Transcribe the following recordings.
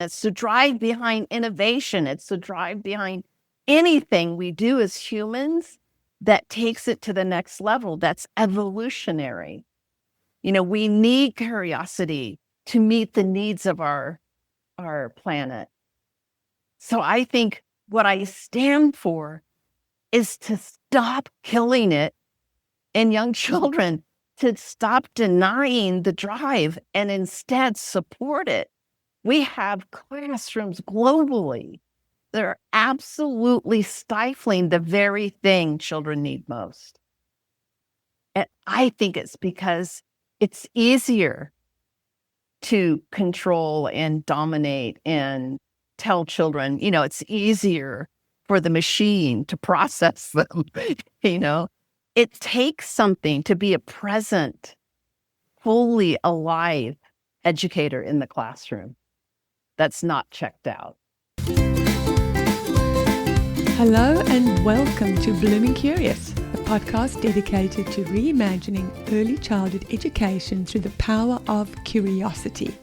It's the drive behind innovation. It's the drive behind anything we do as humans that takes it to the next level. That's evolutionary. We need curiosity to meet the needs of our planet. So I think what I stand for is to stop killing it in young children, to stop denying the drive and instead support it. We have classrooms globally that are absolutely stifling the very thing children need most. And I think it's because it's easier to control and dominate and tell children, it's easier for the machine to process them. It takes something to be a present, fully alive educator in the classroom that's not checked out. Hello and welcome to Blooming Curious, a podcast dedicated to reimagining early childhood education through the power of curiosity.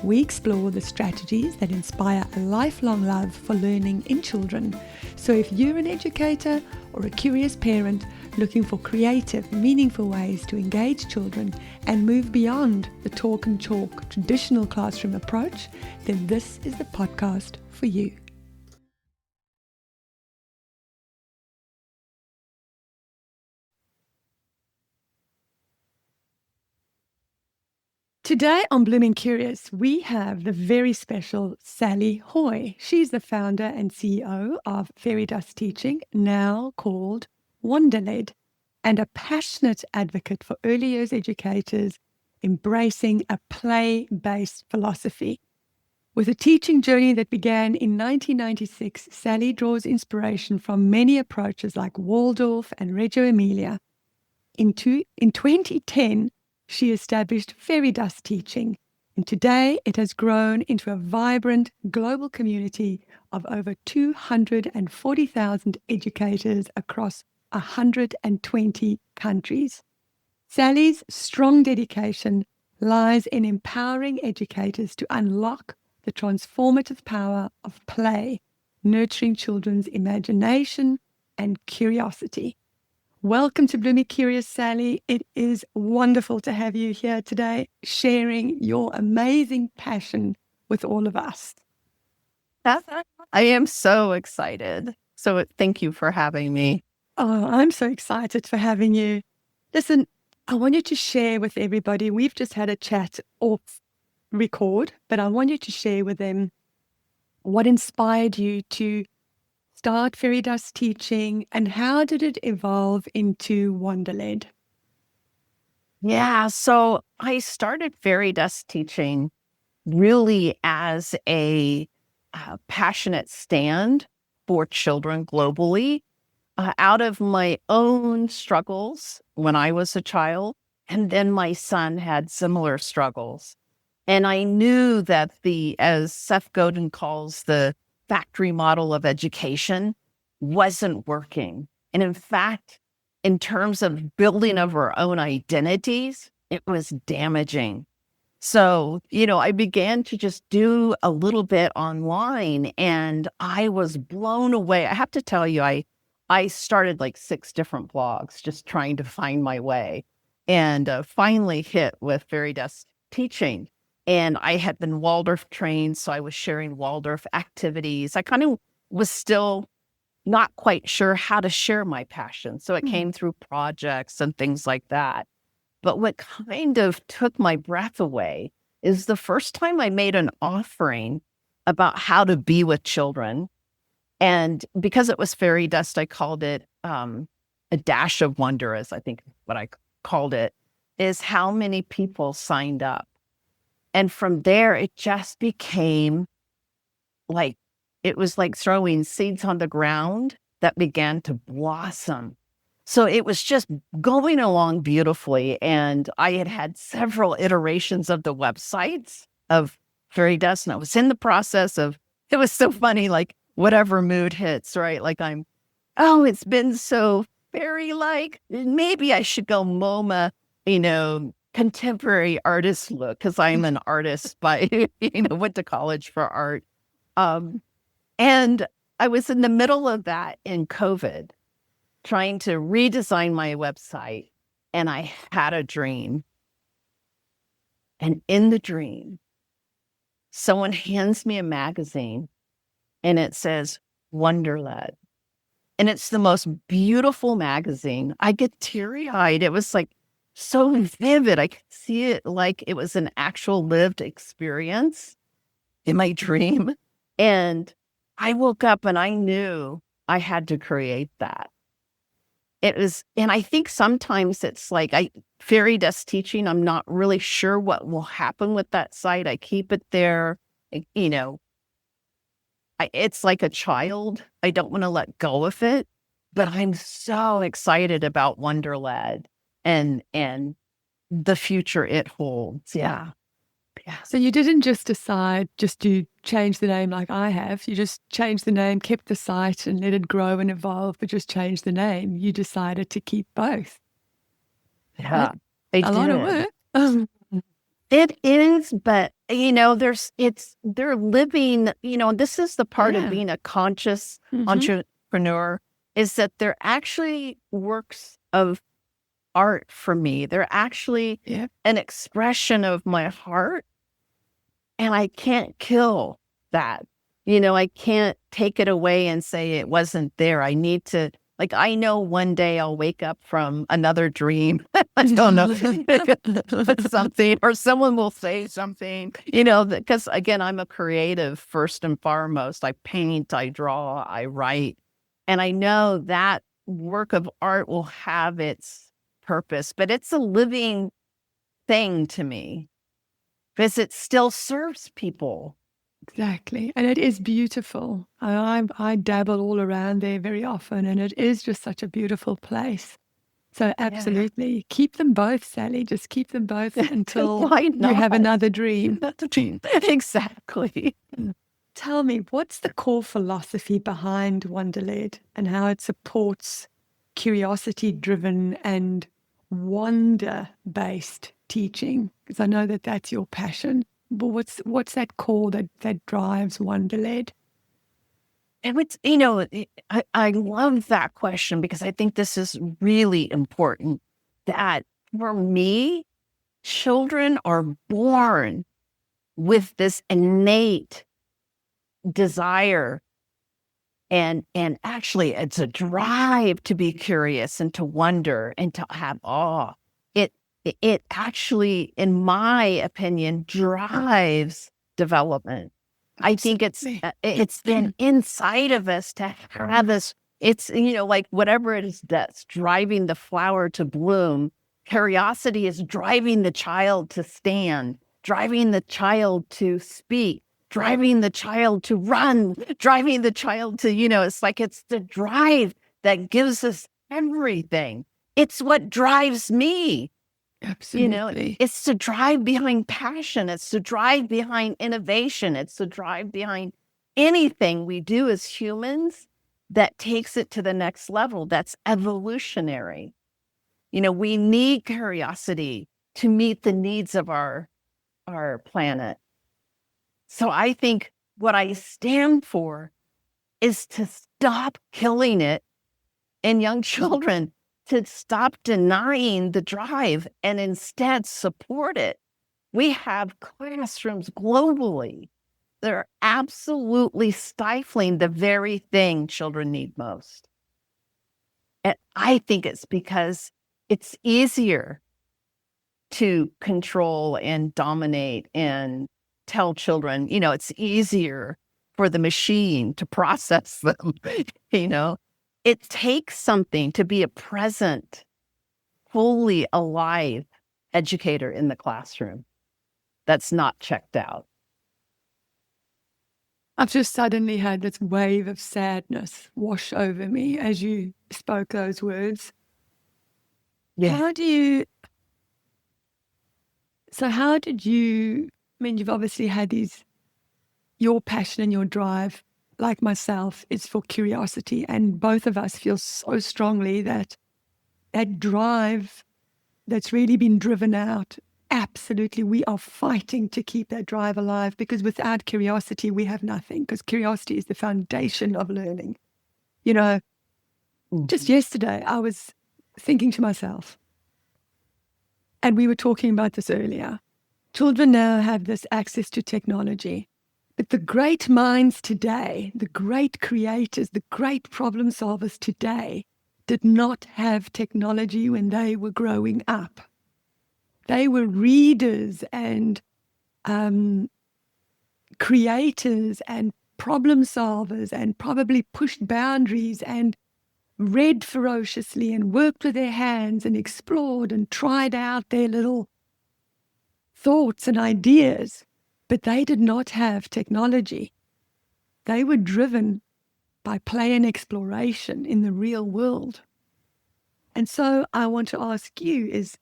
We explore the strategies that inspire a lifelong love for learning in children. So if you're an educator or a curious parent looking for creative, meaningful ways to engage children and move beyond the talk and chalk traditional classroom approach, then this is the podcast for you. Today on Blooming Curious, we have the very special Sally Haughey. She's the founder and CEO of Fairy Dust Teaching, now called Wunderled, and a passionate advocate for early years educators embracing a play-based philosophy. With a teaching journey that began in 1996, Sally draws inspiration from many approaches like Waldorf and Reggio Emilia. In 2010, she established Fairy Dust Teaching, and today it has grown into a vibrant global community of over 240,000 educators across 120 countries. Sally's strong dedication lies in empowering educators to unlock the transformative power of play, nurturing children's imagination and curiosity. Welcome to Blooming Curious, Sally. It is wonderful to have you here today, sharing your amazing passion with all of us. I am so excited. So thank you for having me. Oh, I'm so excited for having you. Listen, I want you to share with everybody. We've just had a chat off record, but I want you to share with them what inspired you to start Fairy Dust Teaching, and how did it evolve into Wunderled? Yeah, so I started Fairy Dust Teaching really as a passionate stand for children globally out of my own struggles when I was a child. And then my son had similar struggles. And I knew that as Seth Godin calls the factory model of education, wasn't working. And in fact, in terms of building of our own identities, it was damaging. So, I began to just do a little bit online and I was blown away. I have to tell you, I started like 6 different blogs just trying to find my way, and finally hit with Fairy Dust Teaching. And I had been Waldorf trained, so I was sharing Waldorf activities. I kind of was still not quite sure how to share my passion. So it came through projects and things like that. But what kind of took my breath away is the first time I made an offering about how to be with children. And because it was fairy dust, I called it a dash of wonder, as I think what I called it, is how many people signed up. And from there, it just became like, it was like throwing seeds on the ground that began to blossom. So it was just going along beautifully. And I had several iterations of the websites of Fairy Dust. And I was in the process of, it was so funny, like whatever mood hits, right? Like it's been so fairy-like. Maybe I should go MoMA, contemporary artist look because I'm an artist by, went to college for art. And I was in the middle of that in COVID, trying to redesign my website. And I had a dream. And in the dream, someone hands me a magazine and it says Wunderled. And it's the most beautiful magazine. I get teary-eyed. It was like so vivid. I could see it like it was an actual lived experience in my dream. And I woke up and I knew I had to create that. It was, and I think sometimes it's like fairy dust teaching, I'm not really sure what will happen with that site. I keep it there, it's like a child. I don't want to let go of it, but I'm so excited about Wunderled and the future it holds. Yeah. Yeah. So you didn't just decide just to change the name like I have. You just changed the name, kept the site and let it grow and evolve, but just changed the name. You decided to keep both. Yeah. A lot of work. It is, but they're living, this is the part of being a conscious entrepreneur, is that they're actually works of art for me. They're actually an expression of my heart. And I can't kill that. I can't take it away and say it wasn't there. I need to, I know one day I'll wake up from another dream. I don't know, something, or someone will say something, because again, I'm a creative first and foremost. I paint, I draw, I write. And I know that work of art will have its purpose, but it's a living thing to me because it still serves people. Exactly. And it is beautiful. I dabble all around there very often, and it is just such a beautiful place. So absolutely. Keep them both, Sally. Just keep them both until you have another dream. Exactly. Tell me, what's the core philosophy behind Wunderled and how it supports curiosity-driven and wonder-based teaching? Because I know that that's your passion. But what's that core that drives Wunderled? And it's, I love that question because I think this is really important, that for me, children are born with this innate desire and actually it's a drive to be curious and to wonder and to have awe. It actually, in my opinion, drives development. I think it's been inside of us to have this. It's, like whatever it is that's driving the flower to bloom. Curiosity is driving the child to stand, driving the child to speak, driving the child to run, driving the child to, it's the drive that gives us everything. It's what drives me. Absolutely. It's the drive behind passion. It's the drive behind innovation. It's the drive behind anything we do as humans that takes it to the next level. That's evolutionary. We need curiosity to meet the needs of our planet. So I think what I stand for is to stop killing it in young children, to stop denying the drive and instead support it. We have classrooms globally that are absolutely stifling the very thing children need most. And I think it's because it's easier to control and dominate and tell children, it's easier for the machine to process them, It takes something to be a present, fully alive educator in the classroom that's not checked out. I've just suddenly had this wave of sadness wash over me as you spoke those words. Yeah. How did you, you've obviously had your passion and your drive, like myself, is for curiosity. And both of us feel so strongly that drive that's really been driven out absolutely, we are fighting to keep that drive alive, because without curiosity, we have nothing, because curiosity is the foundation of learning. You know, just yesterday, I was thinking to myself, and we were talking about this earlier. Children now have this access to technology. But the great minds today, the great creators, the great problem solvers today did not have technology when they were growing up. They were readers and creators and problem solvers, and probably pushed boundaries and read ferociously and worked with their hands and explored and tried out their little thoughts and ideas. But they did not have technology. They were driven by play and exploration in the real world. And so I want to ask you is,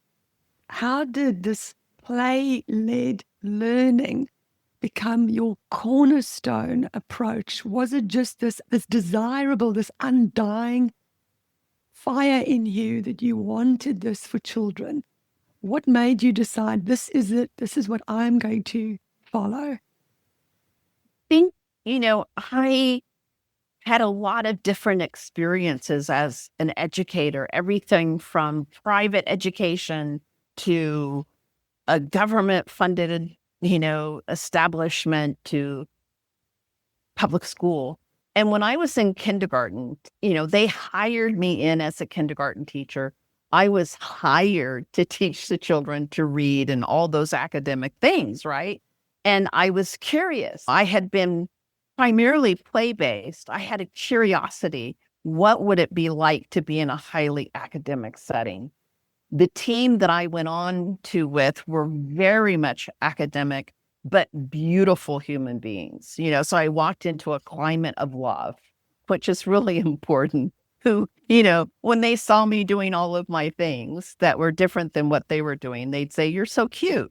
how did this play-led learning become your cornerstone approach? Was it just this desirable, this undying fire in you that you wanted this for children? What made you decide this is it, this is what I'm going to follow? Think, I had a lot of different experiences as an educator, everything from private education to a government funded, establishment to public school. And when I was in kindergarten, they hired me in as a kindergarten teacher. I was hired to teach the children to read and all those academic things, right? And I was curious. I had been primarily play-based. I had a curiosity. What would it be like to be in a highly academic setting? The team that I went on to with were very much academic, but beautiful human beings. So I walked into a climate of love, which is really important. Who, when they saw me doing all of my things that were different than what they were doing, they'd say, "You're so cute."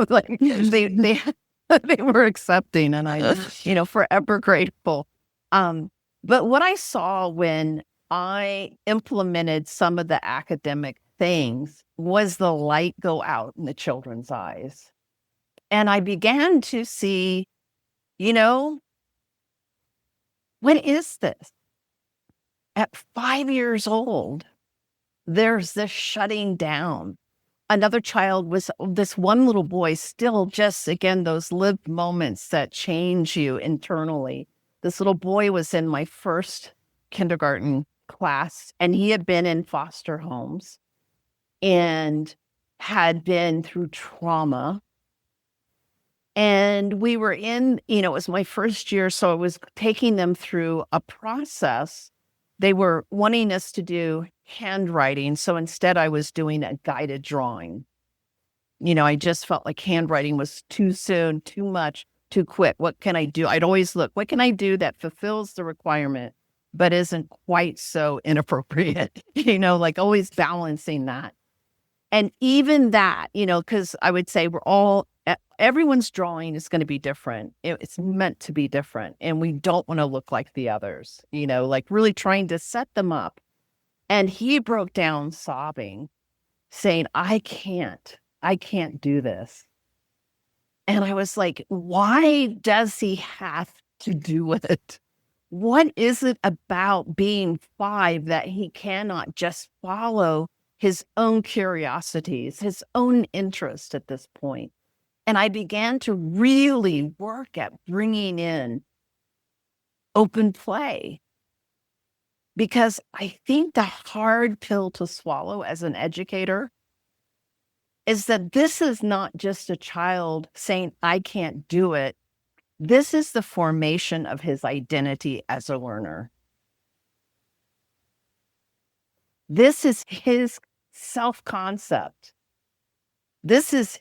Like they they were accepting, and I, forever grateful. But what I saw when I implemented some of the academic things was the light go out in the children's eyes. And I began to see, you know, what is this? At 5 years old, there's this shutting down. Another child was this one little boy, still just, again, those lived moments that change you internally. This little boy was in my first kindergarten class, and he had been in foster homes and had been through trauma. And we were in, it was my first year, so I was taking them through a process. They were wanting us to do handwriting. So instead, I was doing a guided drawing. I just felt like handwriting was too soon, too much, too quick. What can I do? I'd always look, what can I do that fulfills the requirement, but isn't quite so inappropriate? Like always balancing that. And even that, because I would say everyone's drawing is going to be different. It's meant to be different. And we don't want to look like the others, like really trying to set them up. And he broke down sobbing, saying, I can't do this. And I was like, why does he have to do it? What is it about being 5 that he cannot just follow his own curiosities, his own interest at this point? And I began to really work at bringing in open play, because I think the hard pill to swallow as an educator is that this is not just a child saying, I can't do it. This is the formation of his identity as a learner. This is his self-concept. This is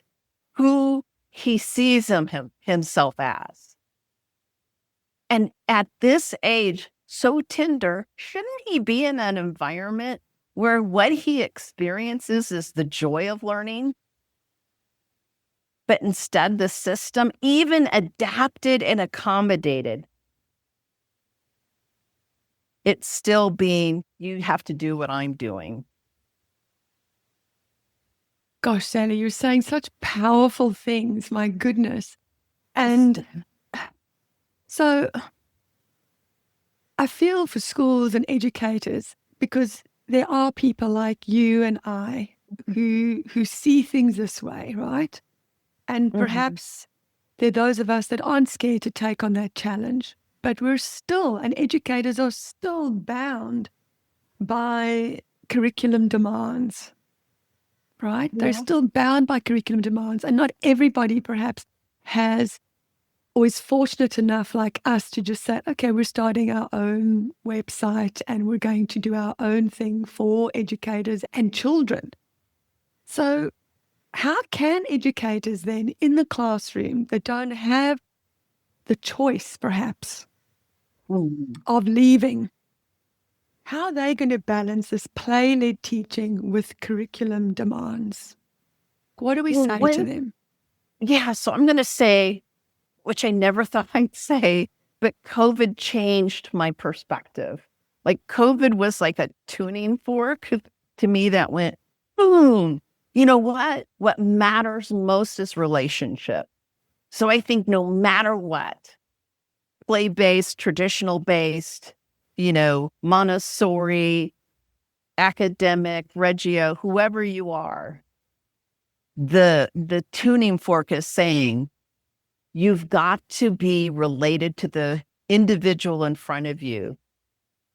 who he sees himself as. And at this age, so tender, shouldn't he be in an environment where what he experiences is the joy of learning? But instead, the system, even adapted and accommodated, it's still being, you have to do what I'm doing. Gosh, Sally, you're saying such powerful things. My goodness. And so I feel for schools and educators because there are people like you and I who see things this way, right? And Mhm. perhaps there are those of us that aren't scared to take on that challenge, but we're still, and educators are still bound by curriculum demands, right? They're Yeah. still bound by curriculum demands, and not everybody perhaps has or is fortunate enough like us to just say, okay, we're starting our own website and we're going to do our own thing for educators and children. So how can educators then in the classroom that don't have the choice perhaps Mhm. of leaving, how are they going to balance this play-led teaching with curriculum demands? What do we Well, say to when them? yeah, so I'm gonna say, which I never thought I'd say, but COVID changed my perspective. Like, COVID was like a tuning fork to me that went, boom. You know what? What matters most is relationship. So I think no matter what, play-based, traditional-based, Montessori, academic, Reggio, whoever you are, the tuning fork is saying you've got to be related to the individual in front of you.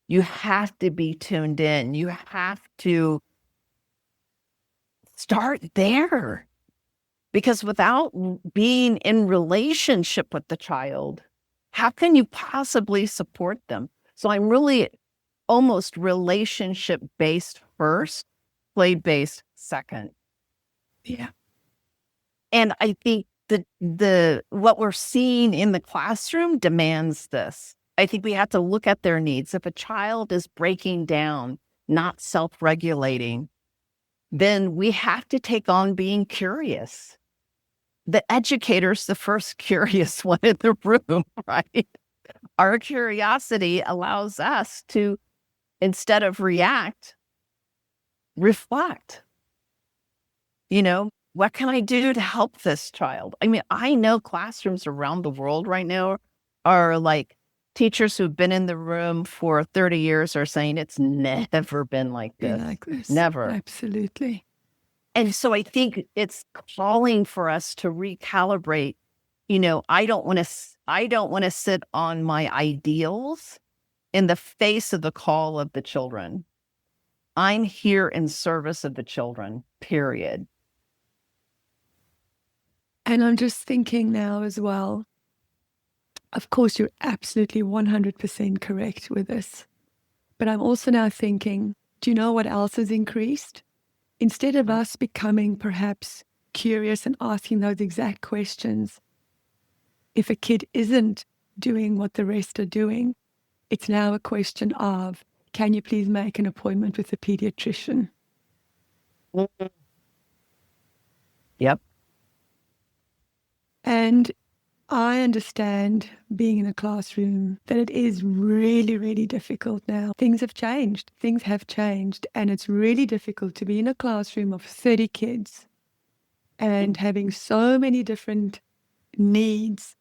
You have to be tuned in. You have to start there because without being in relationship with the child, how can you possibly support them? So I'm really almost relationship based first, play based second. Yeah. And I think the what we're seeing in the classroom demands this. I think we have to look at their needs. If a child is breaking down, not self-regulating, then we have to take on being curious. The educator's the first curious one in the room, right? Our curiosity allows us to, instead of react, reflect. What can I do to help this child? I mean, I know classrooms around the world right now are like teachers who've been in the room for 30 years are saying it's never been like Be this. like this. Never. Absolutely. And so I think it's calling for us to recalibrate. I don't want to sit on my ideals in the face of the call of the children. I'm here in service of the children, period. And I'm just thinking now as well, of course, you're absolutely 100% correct with this. But I'm also now thinking, do you know what else has increased? Instead of us becoming perhaps curious and asking those exact questions, if a kid isn't doing what the rest are doing, it's now a question of, can you please make an appointment with a pediatrician? Mhm. Yep. And I understand being in a classroom that it is really, really difficult now. Things have changed. Things have changed. And it's really difficult to be in a classroom of 30 kids and having so many different needs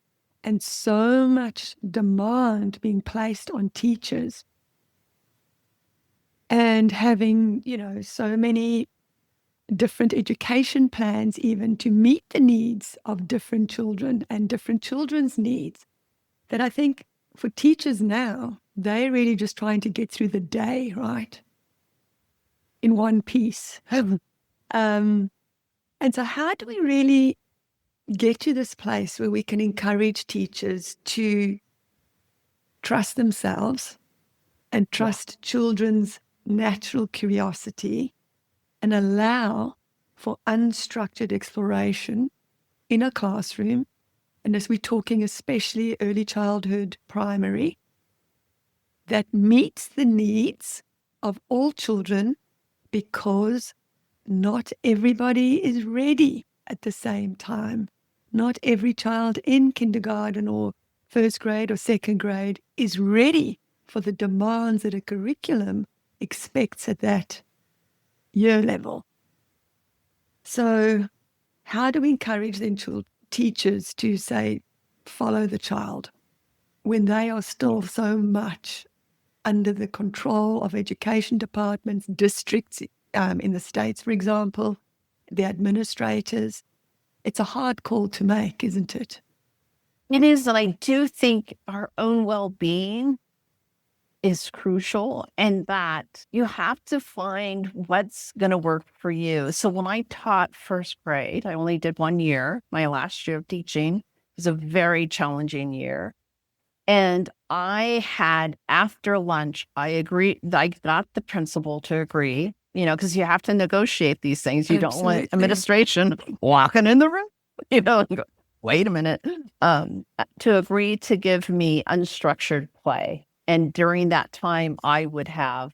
and so much demand being placed on teachers and having, so many different education plans even to meet the needs of different children and different children's needs that I think for teachers now, they're really just trying to get through the day, right? In one piece. Um, and so how do we really get to this place where we can encourage teachers to trust themselves and Yeah. trust children's natural curiosity and allow for unstructured exploration in a classroom? And as we're talking, especially early childhood, primary, that meets the needs of all children because not everybody is ready at the same time. Not every child in kindergarten or first grade or second grade is ready for the demands that a curriculum expects at that year level. So, how do we encourage then teachers to say, follow the child when they are still so much under the control of education departments, districts in the States, for example, the administrators? It's a hard call to make, isn't it? It is, and I do think our own well-being is crucial, and that you have to find what's going to work for you. So when I taught first grade, I only did 1 year. My last year of teaching was a very challenging year. And I had, after lunch, I got the principal to agree, because you have to negotiate these things. You don't want Absolutely. administration walking in the room, and go, wait a minute, to agree to give me unstructured play. And during that time, I would have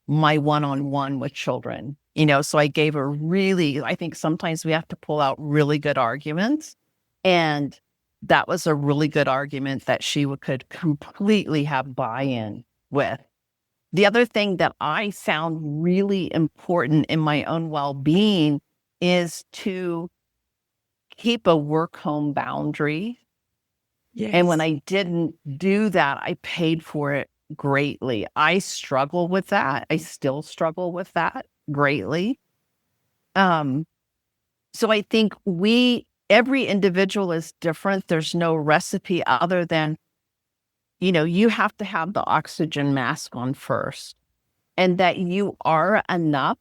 my one-on-one with children, so I gave I think sometimes we have to pull out really good arguments. And that was a really good argument that she could completely have buy-in with. The other thing that I found really important in my own well-being is to keep a work-home boundary. And when Yes. I didn't do that, I paid for it greatly. I struggle with that. I still struggle with that greatly. So I think every individual is different. There's no recipe other than, you have to have the oxygen mask on first, and that you are enough,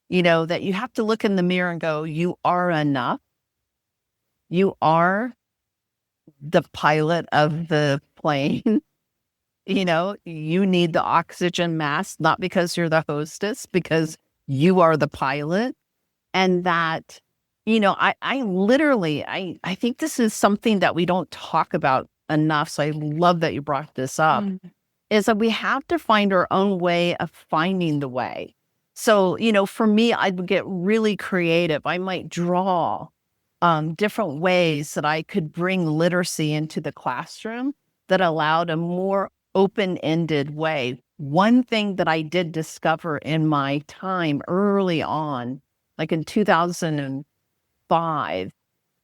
that you have to look in the mirror and go, you are enough. You are the pilot of the plane. You need the oxygen mask, not because you're the hostess, because you are the pilot. And that, I literally, I think this is something that we don't talk about enough. So I love that you brought this up, is that we have to find our own way of finding the way. So, for me, I'd get really creative. I might draw different ways that I could bring literacy into the classroom that allowed a more open-ended way. One thing that I did discover in my time early on, like in 2005,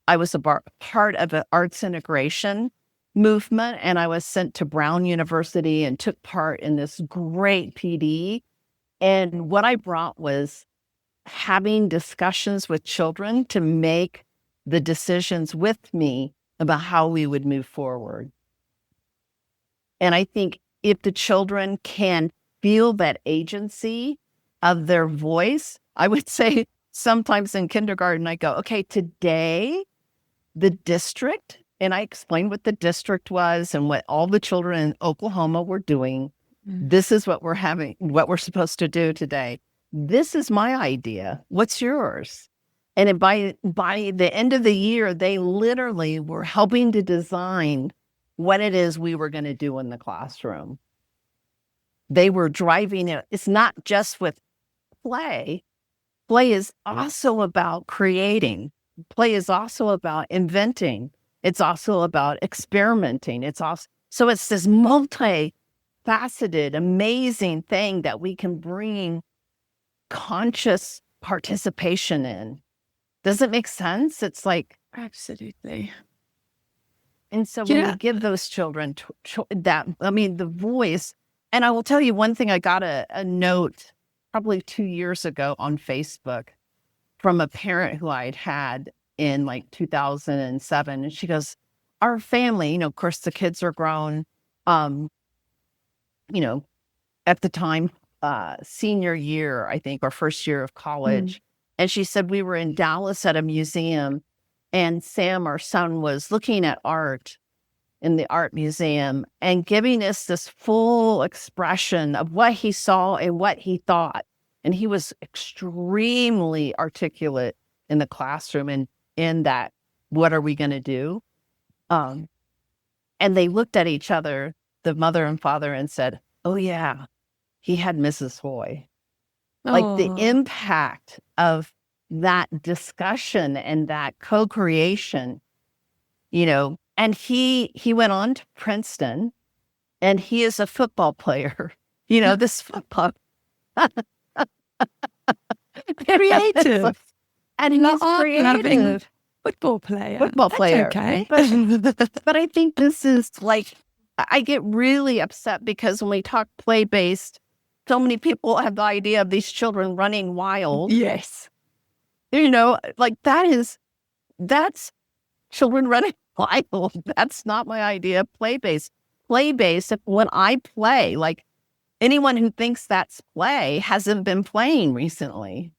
I was a part of an arts integration movement, and I was sent to Brown University and took part in this great PD. And what I brought was having discussions with children to make the decisions with me about how we would move forward. And I think if the children can feel that agency of their voice, I would say sometimes in kindergarten, I go, okay, today, the district, and I explained what the district was and what all the children in Oklahoma were doing. This is what what we're supposed to do today. This is my idea. What's yours? And by the end of the year, they literally were helping to design what it is we were going to do in the classroom. They were driving it. It's not just with play. Play is also about creating. Play is also about inventing. It's also about experimenting. So it's this multi-faceted, amazing thing that we can bring conscious participation in. Does it make sense? It's like, Absolutely. and so when we give those children the voice, and I will tell you one thing, I got a note probably 2 years ago on Facebook from a parent who I'd had in like 2007. And she goes, our family, of course, the kids are grown, at the time, senior year, I think, or first year of college. And she said, we were in Dallas at a museum, and Sam, our son, was looking at art in the art museum and giving us this full expression of what he saw and what he thought. And he was extremely articulate in the classroom and in that, what are we going to do? And they looked at each other, the mother and father, and said, oh yeah, he had Mrs. Hoy. Like the impact of that discussion and that co-creation, and he went on to Princeton, and he is a football player, this football. Creative. And he's Art-loving creative. football player. Football That's player. okay. But I think this is like, I get really upset because when we talk play-based, so many people have the idea of these children running wild. Yes. Like that's children running wild. That's not my idea of play-based. Play-based, when I play, like anyone who thinks that's play hasn't been playing recently.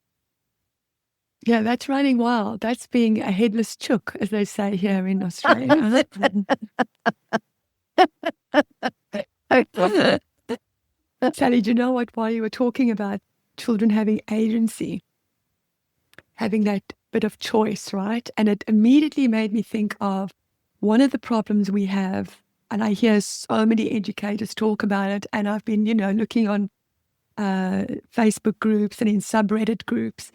Yeah, that's running wild. That's being a headless chook, as they say here in Australia. Sally, do you know what? While you were talking about children having agency, having that bit of choice, right? And it immediately made me think of one of the problems we have, and I hear so many educators talk about it, and I've been, looking on Facebook groups and in subreddit groups.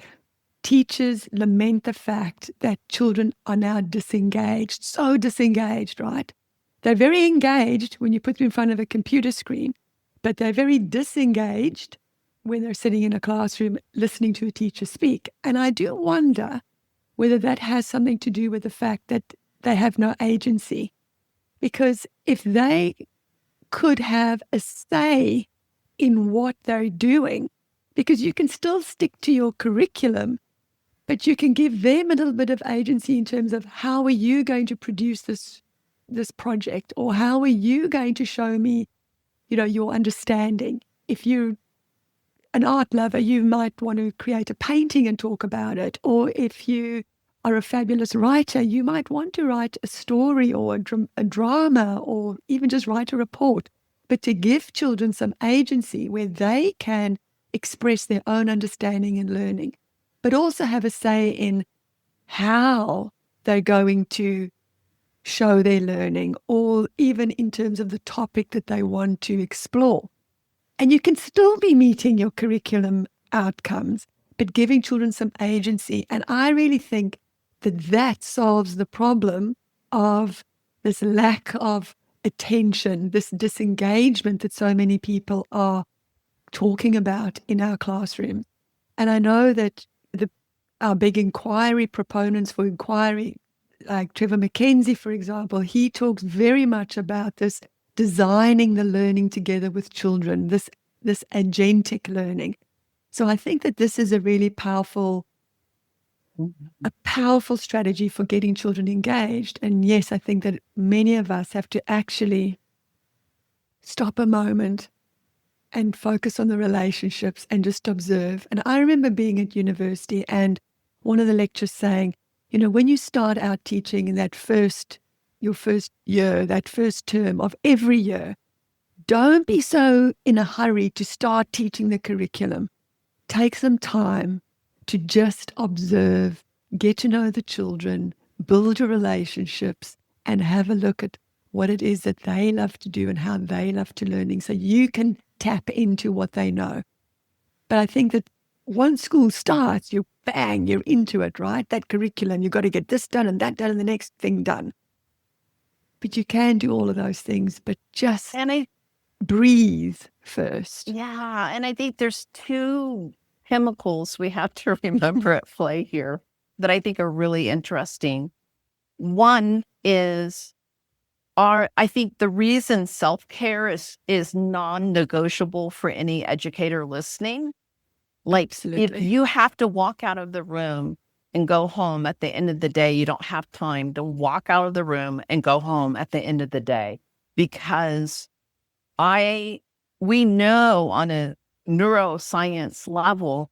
Teachers lament the fact that children are now disengaged, so disengaged, right? They're very engaged when you put them in front of a computer screen, but they're very disengaged when they're sitting in a classroom listening to a teacher speak. And I do wonder whether that has something to do with the fact that they have no agency. Because if they could have a say in what they're doing, because you can still stick to your curriculum, but you can give them a little bit of agency in terms of how are you going to produce this project, or how are you going to show me, your understanding. If you're an art lover, you might want to create a painting and talk about it. Or if you are a fabulous writer, you might want to write a story or a drama, or even just write a report. But to give children some agency where they can express their own understanding and learning, but also have a say in how they're going to show their learning, or even in terms of the topic that they want to explore. And you can still be meeting your curriculum outcomes, but giving children some agency. And I really think that solves the problem of this lack of attention, this disengagement that so many people are talking about in our classroom. And I know that our big inquiry proponents for inquiry, like Trevor McKenzie, for example, he talks very much about this designing the learning together with children, this agentic learning. So I think that this is a really powerful strategy for getting children engaged. And yes, I think that many of us have to actually stop a moment and focus on the relationships and just observe. And I remember being at university and one of the lecturers saying, when you start out teaching in your first year, that first term of every year, don't be so in a hurry to start teaching the curriculum. Take some time to just observe, get to know the children, build your relationships, and have a look at what it is that they love to do and how they love to learning, so you can tap into what they know. But I think that once school starts, you're into it, right? That curriculum, you've got to get this done and that done and the next thing done. But you can do all of those things, but just breathe first. Yeah. And I think there's two chemicals we have to remember at play here that I think are really interesting. One is I think the reason self-care is non-negotiable for any educator listening. Like, Absolutely. If you have to walk out of the room and go home at the end of the day, you don't have time to walk out of the room and go home at the end of the day, because we know on a neuroscience level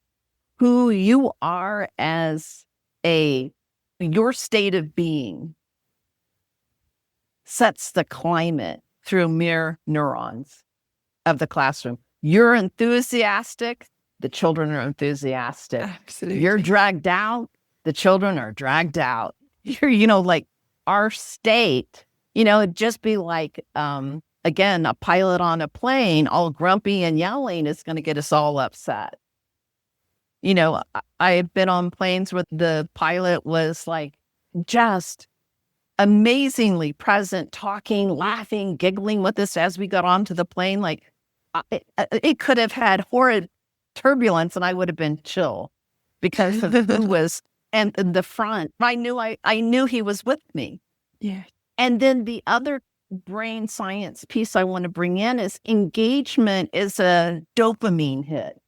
who you are as your state of being sets the climate through mirror neurons of the classroom. You're enthusiastic, the children are enthusiastic. Absolutely. You're dragged out, the children are dragged out. You're, like our state, it'd just be like, again, a pilot on a plane, all grumpy and yelling is going to get us all upset. I've been on planes where the pilot was like just amazingly present, talking, laughing, giggling with us as we got onto the plane. Like it could have had horrid turbulence and I would have been chill. because of who was in the front. I knew he was with me. Yeah. And then the other brain science piece I want to bring in is engagement is a dopamine hit.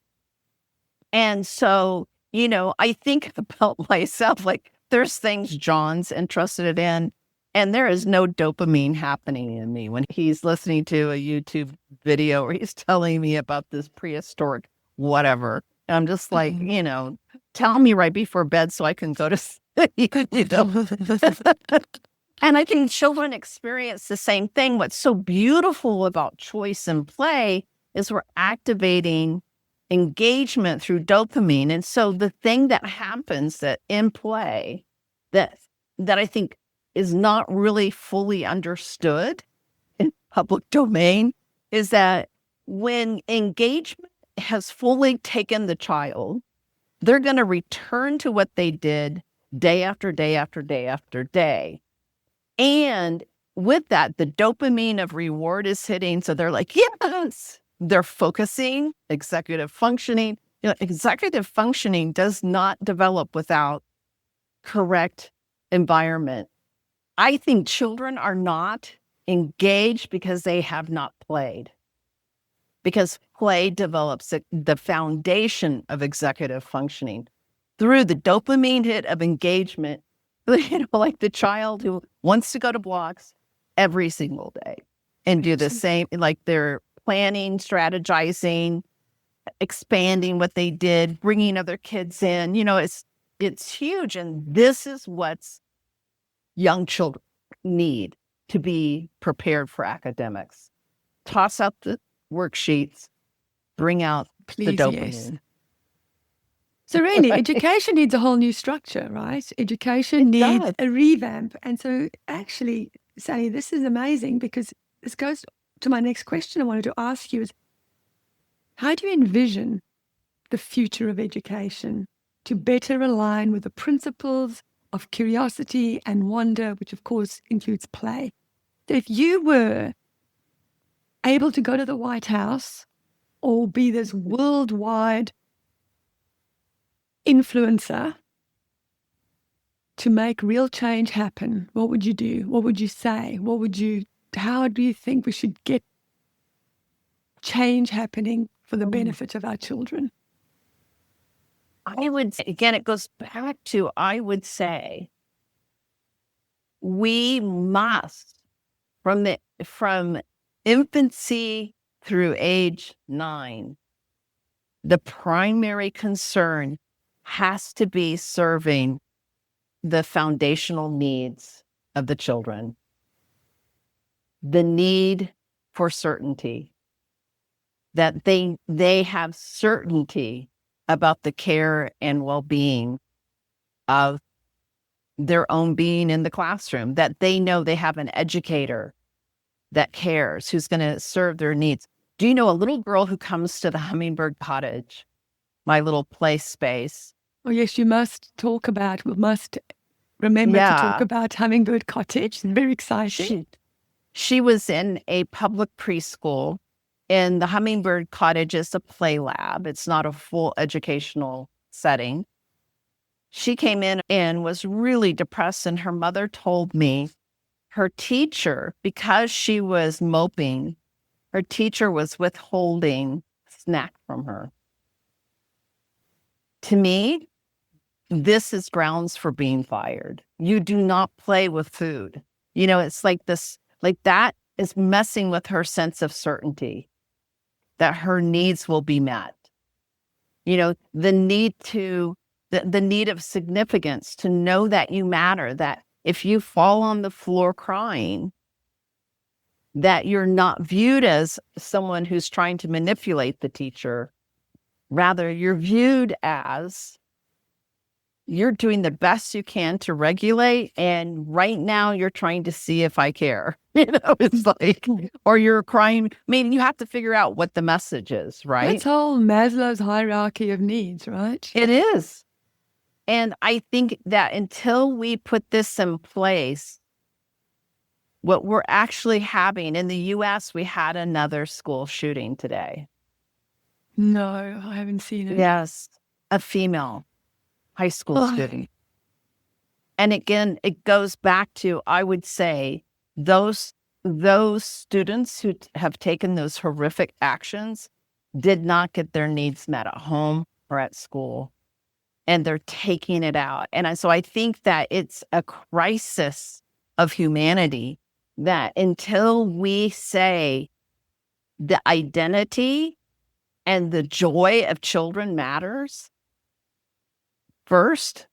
And so, I think about myself, like there's things John's interested in, and there is no dopamine happening in me when he's listening to a YouTube video or he's telling me about this prehistoric whatever. And I'm just like, tell me right before bed so I can go to sleep. And I think children experience the same thing. What's so beautiful about choice and play is we're activating engagement through dopamine. And so the thing that happens that in play that I think is not really fully understood in public domain is that when engagement has fully taken the child, they're going to return to what they did day after day after day after day. And with that, the dopamine of reward is hitting. So they're like, yes, they're focusing, executive functioning. Executive functioning does not develop without correct environment. I think children are not engaged because they have not played. Because play develops the foundation of executive functioning through the dopamine hit of engagement. Like the child who wants to go to blocks every single day and do the same, like they're planning, strategizing, expanding what they did, bringing other kids in. It's huge. And this is what's young children need to be prepared for academics. Toss out the worksheets, bring out the Please, dopamine. yes. So really, education needs a whole new structure, right? Education needs a revamp. And so actually, Sally, this is amazing because this goes to my next question I wanted to ask you is, how do you envision the future of education to better align with the principles of curiosity and wonder, which of course includes play? So if you were able to go to the White House or be this worldwide influencer to make real change happen, what would you do? What would you say? How do you think we should get change happening for the benefit of our children? I would, again, it goes back to, I would say, we must, from infancy through age 9, the primary concern has to be serving the foundational needs of the children. The need for certainty, that they have certainty about the care and well-being of their own being in the classroom, that they know they have an educator that cares, who's going to serve their needs. Do you know a little girl who comes to the Hummingbird Cottage, my little play space? Oh, yes, we must remember to talk about Hummingbird Cottage. It's very exciting. She was in a public preschool, and the Hummingbird Cottage is a play lab. It's not a full educational setting. She came in and was really depressed, and her mother told me her teacher, because she was moping, her teacher was withholding snack from her. To me, this is grounds for being fired. You do not play with food. It's like this, like that is messing with her sense of certainty that her needs will be met. The need of significance, to know that you matter, that if you fall on the floor crying, that you're not viewed as someone who's trying to manipulate the teacher. Rather, you're viewed as you're doing the best you can to regulate, and right now you're trying to see if I care. It's like, or you're crying. I mean, you have to figure out what the message is, right? That's whole Maslow's hierarchy of needs, right? It is. And I think that until we put this in place, what we're actually having in the US, we had another school shooting today. No, I haven't seen it. Yes, a female. high school student. And again, it goes back to, I would say, those students who have taken those horrific actions did not get their needs met at home or at school, and they're taking it out. And so I think that it's a crisis of humanity that until we say the identity and the joy of children matters first,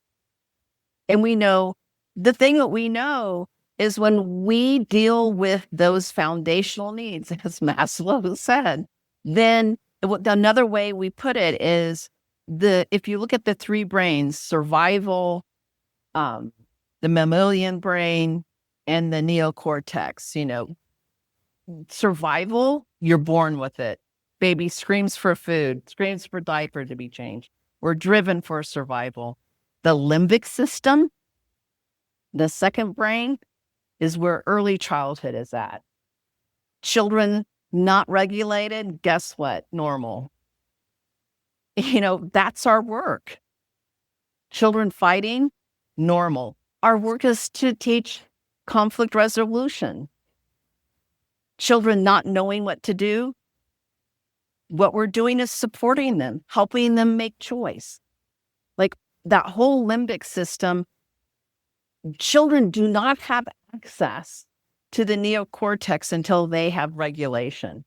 and we know the thing that we know is when we deal with those foundational needs, as Maslow said, then another way we put it is if you look at the three brains, survival, the mammalian brain, and the neocortex, survival, you're born with it. Baby screams for food, screams for diaper to be changed. We're driven for survival. The limbic system, the second brain, is where early childhood is at. Children not regulated, guess what? Normal. That's our work. Children fighting, normal. Our work is to teach conflict resolution. Children not knowing what to do, what we're doing is supporting them, helping them make choice. Like that whole limbic system, children do not have access to the neocortex until they have regulation.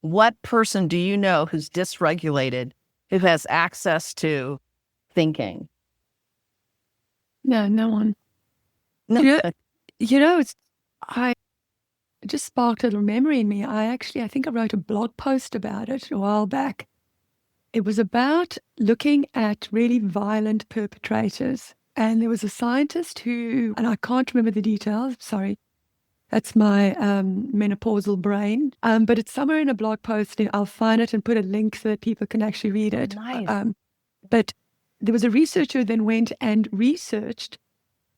What person do you know who's dysregulated, who has access to thinking? No, no one. No. It just sparked a little memory in me. I think I wrote a blog post about it a while back. It was about looking at really violent perpetrators. And there was a scientist who, and I can't remember the details, sorry, that's my menopausal brain. But it's somewhere in a blog post. I'll find it and put a link so that people can actually read it. Nice. But there was a researcher who then went and researched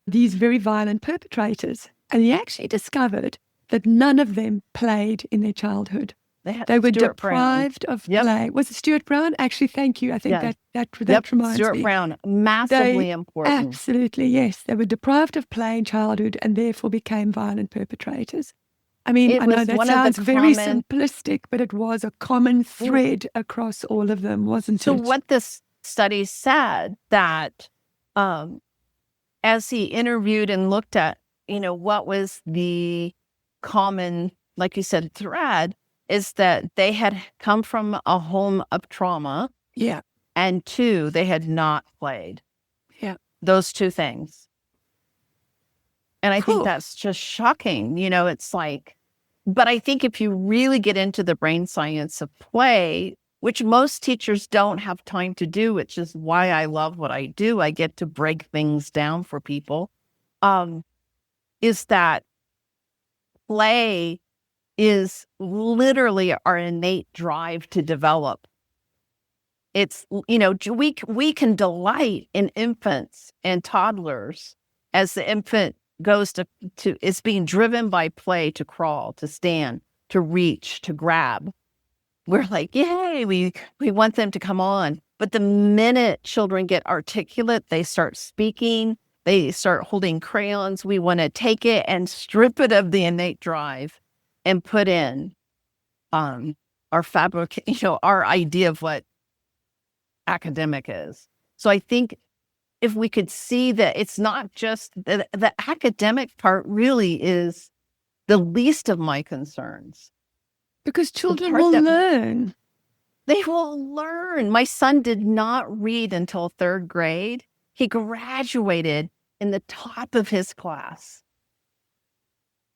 these very violent perpetrators. And he actually discovered that none of them played in their childhood. They were deprived of play. Was it Stuart Brown? Actually, thank you. I think that reminds Stuart me. Brown, massively important. Absolutely, yes. They were deprived of play in childhood and therefore became violent perpetrators. I mean, I know that sounds very simplistic, but it was a common thread across all of them, wasn't it? So what this study said that as he interviewed and looked at, what was the common, like you said, thread, is that they had come from a home of trauma. Yeah. And two, they had not played. Yeah. Those two things. And I think that's just shocking. It's like, but I think if you really get into the brain science of play, which most teachers don't have time to do, which is why I love what I do. I get to break things down for people. Is that play is literally our innate drive to develop. It's, we can delight in infants and toddlers as the infant goes to it's being driven by play to crawl, to stand, to reach, to grab. We're like, yay, we want them to come on. But the minute children get articulate, they start speaking, they start holding crayons, we want to take it and strip it of the innate drive and put in our our idea of what academic is. So I think if we could see that it's not just the academic part really is the least of my concerns. Because children will learn. They will learn. My son did not read until third grade. He graduated in the top of his class.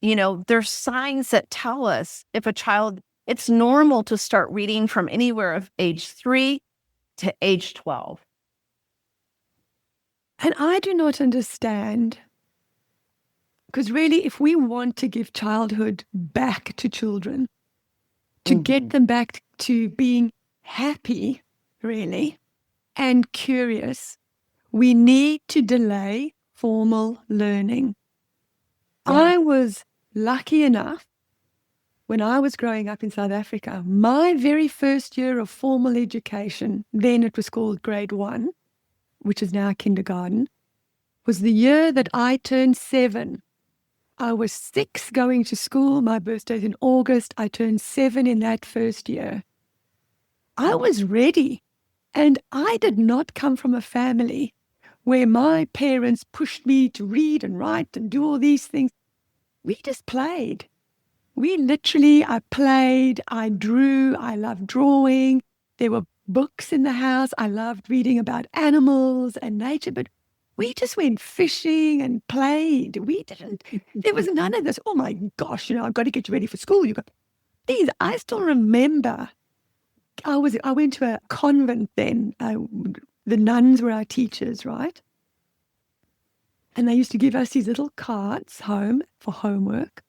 There's signs that tell us if a child, it's normal to start reading from anywhere of age 3 to age 12. And I do not understand, because really, if we want to give childhood back to children, to get them back to being happy, really, and curious, we need to delay formal learning. I was lucky enough, when I was growing up in South Africa, my very first year of formal education, then it was called grade 1, which is now kindergarten, was the year that I turned 7. I was 6 going to school. My birthday's in August. I turned 7 in that first year. I was ready. And I did not come from a family where my parents pushed me to read and write and do all these things. We just played. I played, I drew, I loved drawing. There were books in the house. I loved reading about animals and nature, but we just went fishing and played. There was none of this. Oh my gosh, I've got to get you ready for school. I still remember I went to a convent then. The nuns were our teachers, right? And they used to give us these little cards home for homework.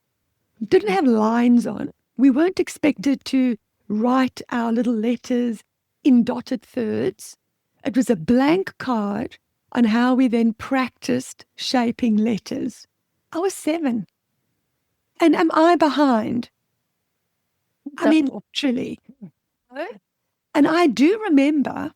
Didn't have lines on. We weren't expected to write our little letters in dotted thirds. It was a blank card on how we then practiced shaping letters. I was 7. And am I behind? I mean, literally. And I do remember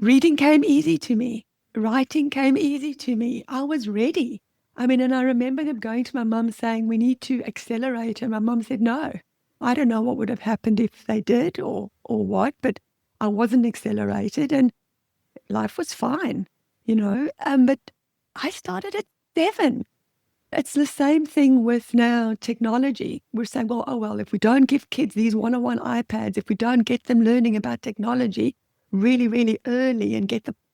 reading came easy to me. Writing came easy to me. I was ready. And I remember them going to my mum saying, we need to accelerate. And my mum said, no. I don't know what would have happened if they did or what, but I wasn't accelerated and life was fine, But I started at 7. It's the same thing with now technology. We're saying, well, if we don't give kids these one-on-one iPads, if we don't get them learning about technology really, really early and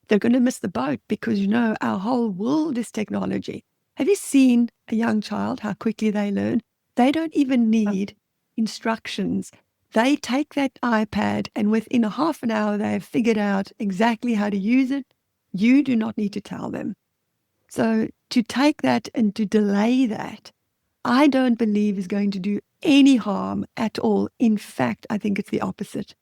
they're going to miss the boat because, our whole world is technology. Have you seen a young child, how quickly they learn? They don't even need instructions. They take that iPad and within a half an hour, they have figured out exactly how to use it. You do not need to tell them. So to take that and to delay that, I don't believe is going to do any harm at all. In fact, I think it's the opposite.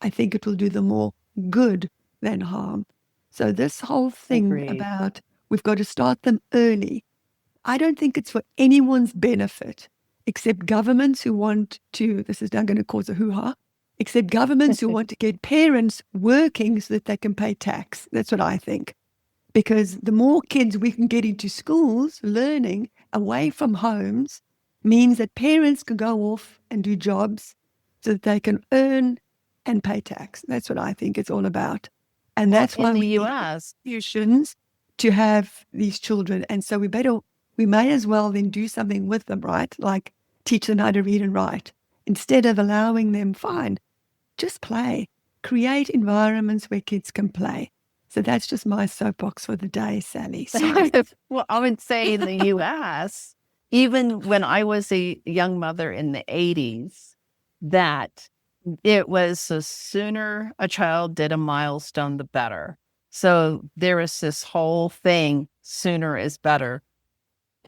I think it will do them more good than harm. So this whole thing about we've got to start them early, I don't think it's for anyone's benefit, except governments who want to, this is now going to cause a hoo-ha, except governments who want to get parents working so that they can pay tax. That's what I think. Because the more kids we can get into schools learning away from homes means that parents can go off and do jobs so that they can earn and pay tax. That's what I think it's all about. And that's why we need institutions to have these children. And so we may as well then do something with them, right? Like teach them how to read and write. Instead of allowing them, fine, just play. Create environments where kids can play. So that's just my soapbox for the day, Sally. Well, I would say in the U.S., even when I was a young mother in the 80s, that it was the sooner a child did a milestone, the better. So there was this whole thing, sooner is better.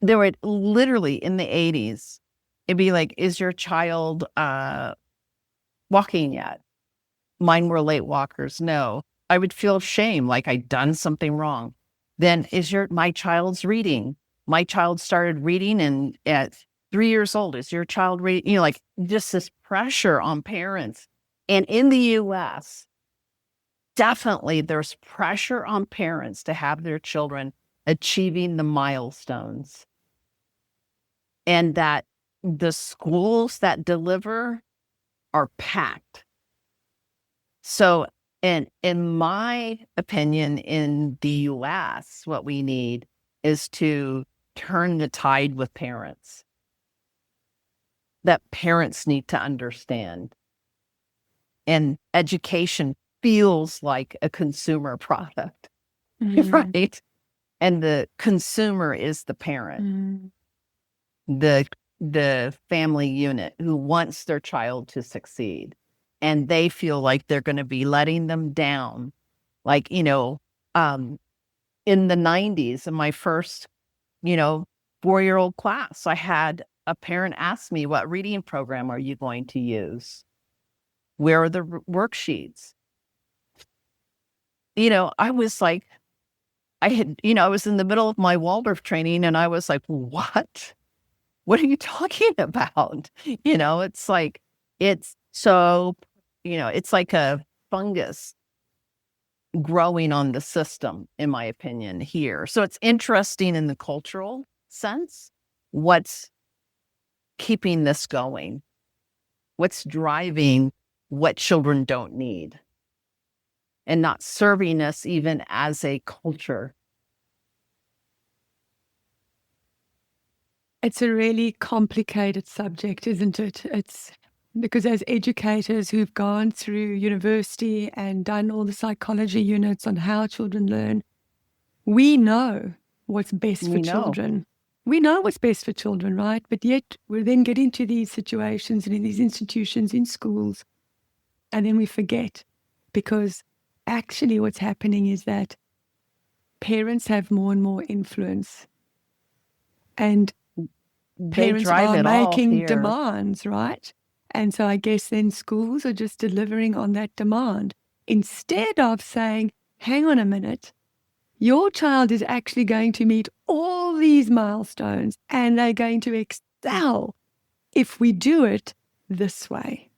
There were literally in the 80s, it'd be like, is your child walking yet? Mine were late walkers. No. I would feel shame, like I'd done something wrong. Then my child's reading? My child started reading and at 3 years old, is your child reading? Like just this pressure on parents. And in the US, definitely there's pressure on parents to have their children achieving the milestones. And that the schools that deliver are packed. So, and in my opinion, in the US, what we need is to turn the tide with parents. That parents need to understand. And education feels like a consumer product, right? And the consumer is the parent, the family unit who wants their child to succeed. And they feel like they're going to be letting them down. Like, in the 90s, in my first, 4-year-old class, I had a parent ask me, what reading program are you going to use? Where are the worksheets? I was like, I was in the middle of my Waldorf training and I was like, what? What are you talking about? It's like, it's so, it's like a fungus growing on the system, in my opinion, here. So it's interesting in the cultural sense, what's keeping this going, what's driving what children don't need, and not serving us even as a culture. It's a really complicated subject, isn't it? It's because as educators who've gone through university and done all the psychology units on how children learn, we know what's best for We know. children. We know what's best for children, right? But yet we then get into these situations and in these institutions, in schools, and then we forget, because actually what's happening is that parents have more and more influence, and They parents drive are it all making here. demands, right? And so I guess then schools are just delivering on that demand instead of saying, hang on a minute, your child is actually going to meet all these milestones and they're going to excel if we do it this way.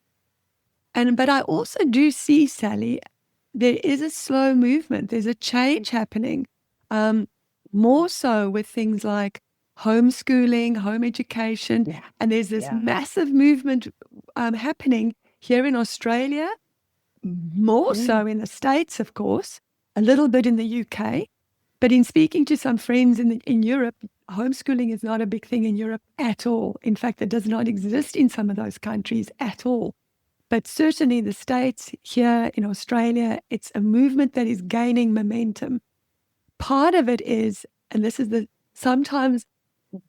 But I also do see, Sally, there is a slow movement. There's a change happening, more so with things like homeschooling, home education. Yeah. And there's this Yeah. massive movement happening here in Australia, more Mm. so in the States, of course, a little bit in the UK. But in speaking to some friends in Europe, homeschooling is not a big thing in Europe at all. In fact, it does not exist in some of those countries at all. But certainly the States, here in Australia, it's a movement that is gaining momentum. Part of it is, and this is sometimes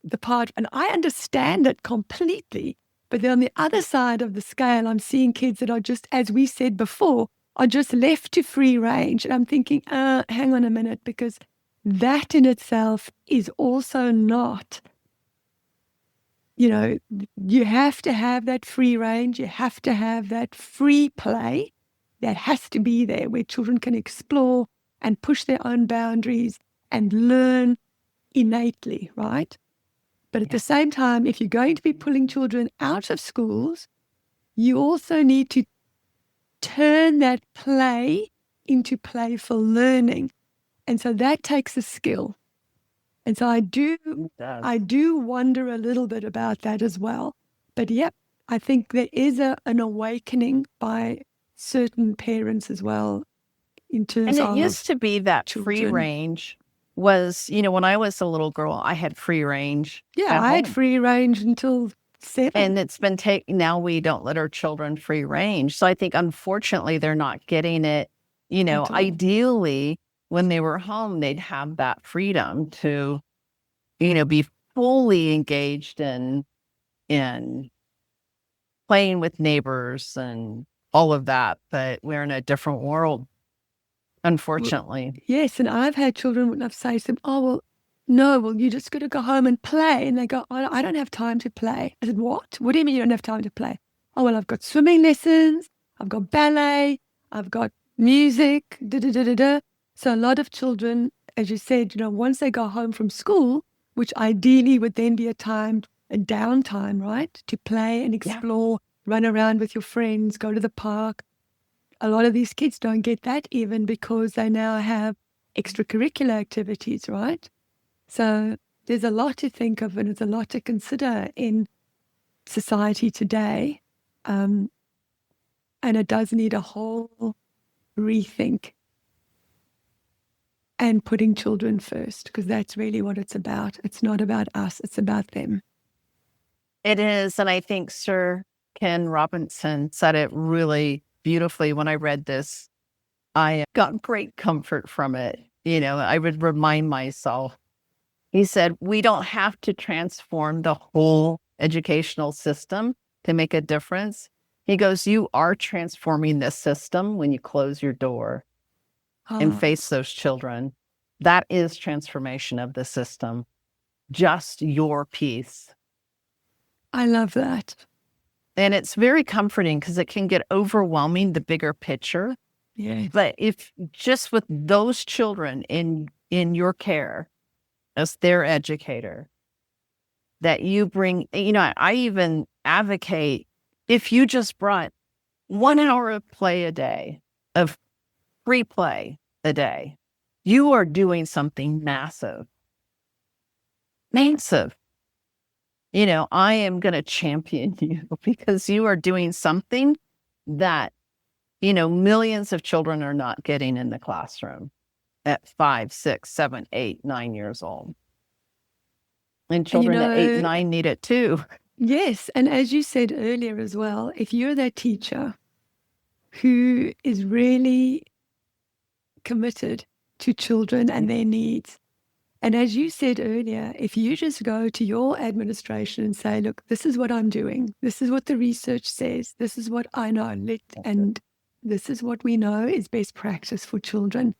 the part, and I understand it completely, but then on the other side of the scale, I'm seeing kids that are just, as we said before, are just left to free range. And I'm thinking, hang on a minute, because that in itself is also not, you have to have that free range. You have to have that free play that has to be there where children can explore and push their own boundaries and learn innately, right? But at the Yeah. same time, if you're going to be pulling children out of schools, you also need to turn that play into playful learning. And so that takes a skill. And so It does. I do wonder a little bit about that as well. But yep, I think there is an awakening by certain parents as well in And terms it of used to be that free children. range was, when I was a little girl, I had free range Yeah, at I had home. free range until 7. And it's been now we don't let our children free range. So I think unfortunately they're not getting it. At all. Ideally, when they were home, they'd have that freedom to, be fully engaged in playing with neighbors and all of that. But we're in a different world, Well, unfortunately. yes, and I've had children when I've said to them, oh, well, no, well, you just got to go home and play. And they go, I don't have time to play. I said, what? What do you mean you don't have time to play? Oh, well, I've got swimming lessons, I've got ballet, I've got music, da da da da da. So a lot of children, as you said, once they go home from school, which ideally would then be a downtime, right? To play and Yeah. explore, run around with your friends, go to the park. A lot of these kids don't get that even because they now have extracurricular activities, right? So there's a lot to think of and there's a lot to consider in society today. And it does need a whole rethink and putting children first, because that's really what it's about. It's not about us, it's about them. It is. And I think Sir Ken Robinson said it really beautifully when I read this. I got great comfort from it. I would remind myself, he said, we don't have to transform the whole educational system to make a difference. He goes, you are transforming this system when you close your door and Oh, face those children. That is transformation of the system, just your piece. I love that. And it's very comforting because it can get overwhelming, the bigger picture. Yes. But if just with those children in your care as their educator, that you bring, I even advocate if you just brought 1 hour of play a day, of free play a day. You are doing something massive. Massive. I am going to champion you because you are doing something that, millions of children are not getting in the classroom at 5, 6, 7, 8, 9 years old. And And children at 8, 9 need it too. yes. And as you said earlier as well, if you're that teacher who is really committed to children and their needs, and as you said earlier, if you just go to your administration and say, look, this is what I'm doing, this is what the research says, this is what I know, and this is what we know is best practice for children.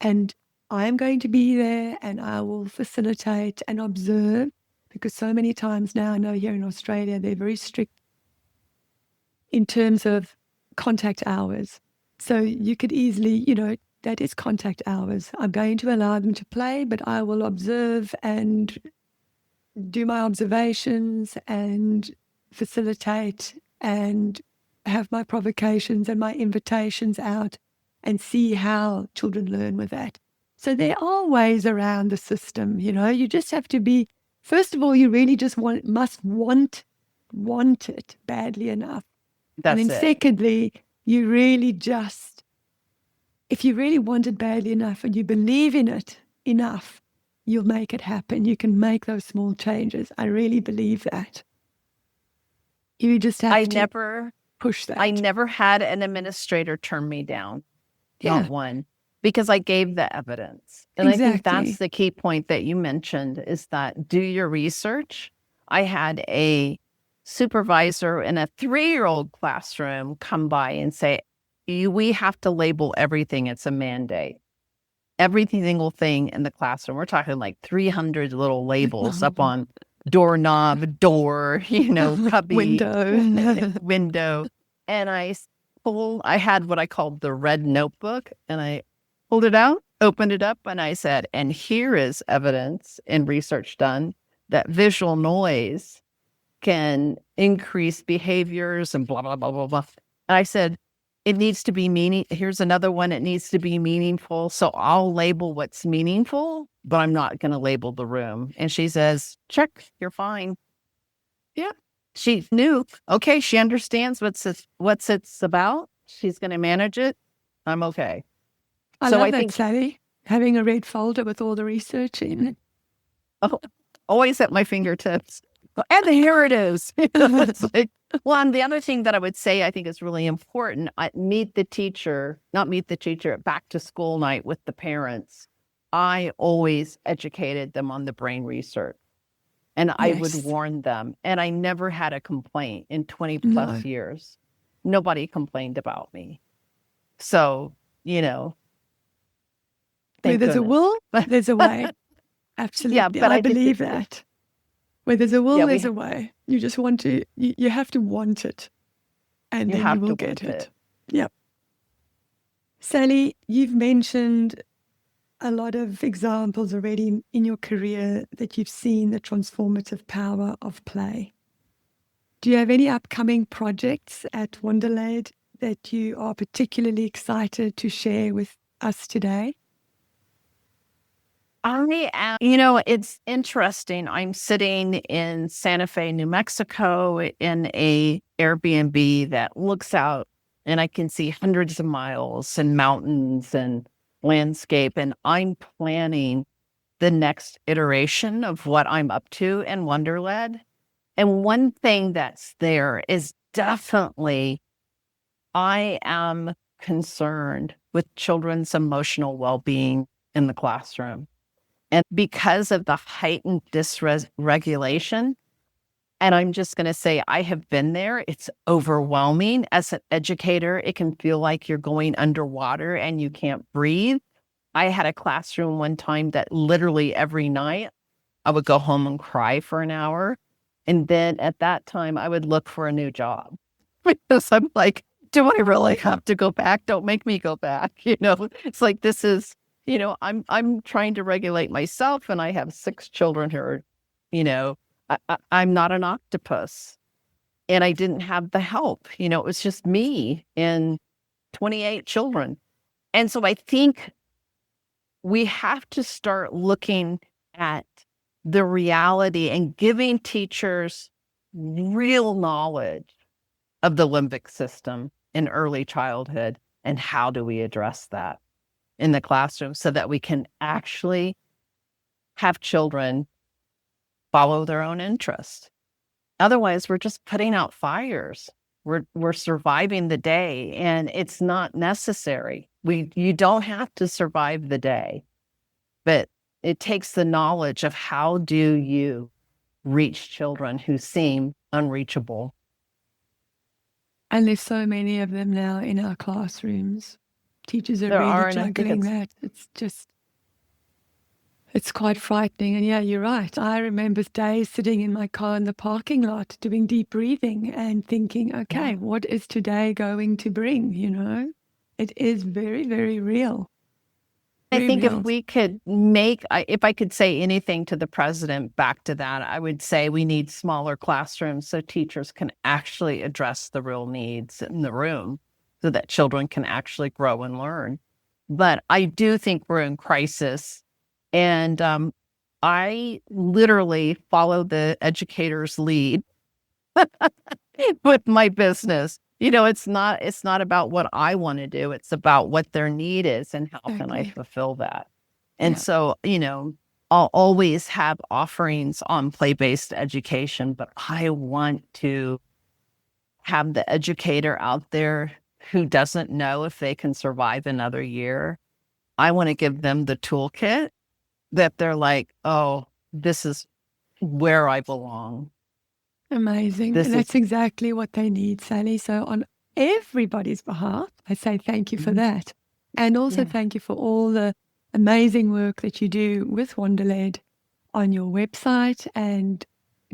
And I am going to be there and I will facilitate and observe, because so many times now, I know here in Australia, they're very strict in terms of contact hours. So you could easily, that is contact hours. I'm going to allow them to play, but I will observe and do my observations and facilitate and have my provocations and my invitations out and see how children learn with that. So there are ways around the system, you just have to be, first of all, you really just must want it badly enough. That's and then it. Secondly, you really just, if you really want it badly enough and you believe in it enough, you'll make it happen. You can make those small changes. I really believe that. You just have to push that. I never had an administrator turn me down. Not one. Because I gave the evidence. And I think that's the key point that you mentioned, is that do your research. I had a supervisor in a 3-year-old classroom come by and say, we have to label everything. It's a mandate. Every single thing in the classroom. We're talking like 300 little labels up on doorknob, door, cubby, window. And I had what I called the red notebook, and I pulled it out, opened it up, and I said, and here is evidence and research done that visual noise can increase behaviors and blah, blah, blah, blah, blah. And I said, it needs to be here's another one. It needs to be meaningful. So I'll label what's meaningful, but I'm not going to label the room. And she says, check, you're fine. Yeah. She knew, okay, she understands what's it's about. She's going to manage it. I'm okay. I love that, Sally, having a red folder with all the research in it. Oh, always at my fingertips. And here it is. It's like, well, and the other thing that I would say I think is really important, not meet the teacher at back to school night with the parents. I always educated them on the brain research. And I would warn them. And I never had a complaint in 20 plus years. Nobody complained about me. So, where there's a will, there's a way. Absolutely. Yeah, but I believe that. Where there's a will, there's a way. You just want to, you have to want it. And then you will get it. Yep. Sally, you've mentioned a lot of examples already in your career that you've seen the transformative power of play. Do you have any upcoming projects at Wunderled that you are particularly excited to share with us today? I am, it's interesting. I'm sitting in Santa Fe, New Mexico in a Airbnb that looks out and I can see hundreds of miles and mountains and landscape. And I'm planning the next iteration of what I'm up to in Wunderled. And one thing that's there is definitely I am concerned with children's emotional well-being in the classroom. And because of the heightened dysregulation, and I'm just going to say, I have been there. It's overwhelming. As an educator, it can feel like you're going underwater and you can't breathe. I had a classroom one time that literally every night I would go home and cry for an hour. And then at that time, I would look for a new job because I'm like, do I really have to go back? Don't make me go back. It's like, this is, I'm trying to regulate myself and I have 6 children who are, I'm not an octopus and I didn't have the help. It was just me and 28 children. And so I think we have to start looking at the reality and giving teachers real knowledge of the limbic system in early childhood, and how do we address that in the classroom so that we can actually have children follow their own interest. Otherwise, we're just putting out fires. We're surviving the day, and it's not necessary. You don't have to survive the day, but it takes the knowledge of how do you reach children who seem unreachable. And there's so many of them now in our classrooms. Teachers are There really are, and I think juggling that. It's quite frightening. And yeah, you're right. I remember days sitting in my car in the parking lot doing deep breathing and thinking, okay, what is today going to bring? It is very, very real. I Very think real. if we could if I could say anything to the president back to that, I would say we need smaller classrooms so teachers can actually address the real needs in the room so that children can actually grow and learn. But I do think we're in crisis. And I literally follow the educator's lead with my business. It's not about what I want to do. It's about what their need is and how can I Exactly. fulfill that. And Yeah. so, I'll always have offerings on play-based education, but I want to have the educator out there who doesn't know if they can survive another year. I want to give them the toolkit that they're like, oh, this is where I belong. Amazing. This And is that's exactly what they need, Sally. So on everybody's behalf, I say thank you for that. And also yeah. thank you for all the amazing work that you do with Wunderled on your website and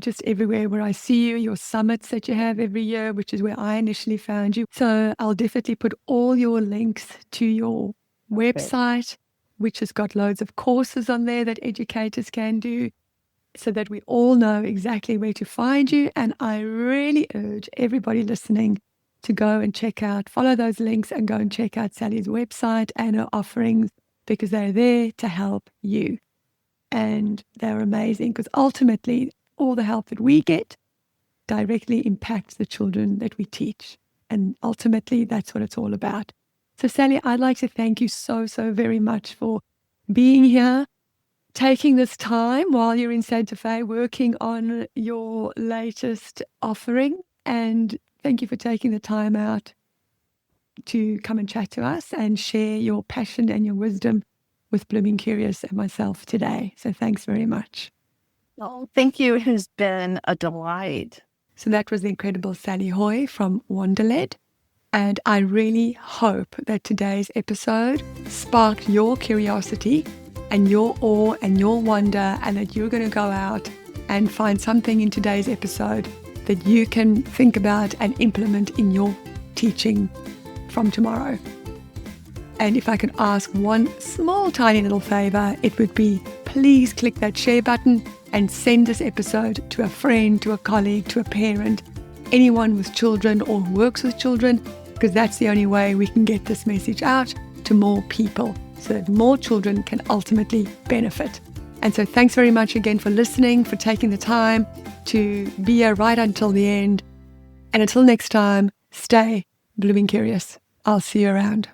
just everywhere where I see you, your summits that you have every year, which is where I initially found you. So I'll definitely put all your links to your website, which has got loads of courses on there that educators can do, so that we all know exactly where to find you. And I really urge everybody listening to go and follow those links and go and check out Sally's website and her offerings, because they're there to help you. And they're amazing because ultimately all the help that we get directly impacts the children that we teach. And ultimately that's what it's all about. So Sally, I'd like to thank you so, so very much for being here, taking this time while you're in Santa Fe, working on your latest offering. And thank you for taking the time out to come and chat to us and share your passion and your wisdom with Blooming Curious and myself today. So thanks very much. Oh, thank you. It has been a delight. So that was the incredible Sally Haughey from Wunderled. And I really hope that today's episode sparked your curiosity and your awe and your wonder, and that you're going to go out and find something in today's episode that you can think about and implement in your teaching from tomorrow. And if I could ask one small tiny little favor, it would be please click that share button and send this episode to a friend, to a colleague, to a parent, anyone with children or who works with children, because that's the only way we can get this message out to more people so that more children can ultimately benefit. And so thanks very much again for listening, for taking the time to be here right until the end. And until next time, stay blooming curious. I'll see you around.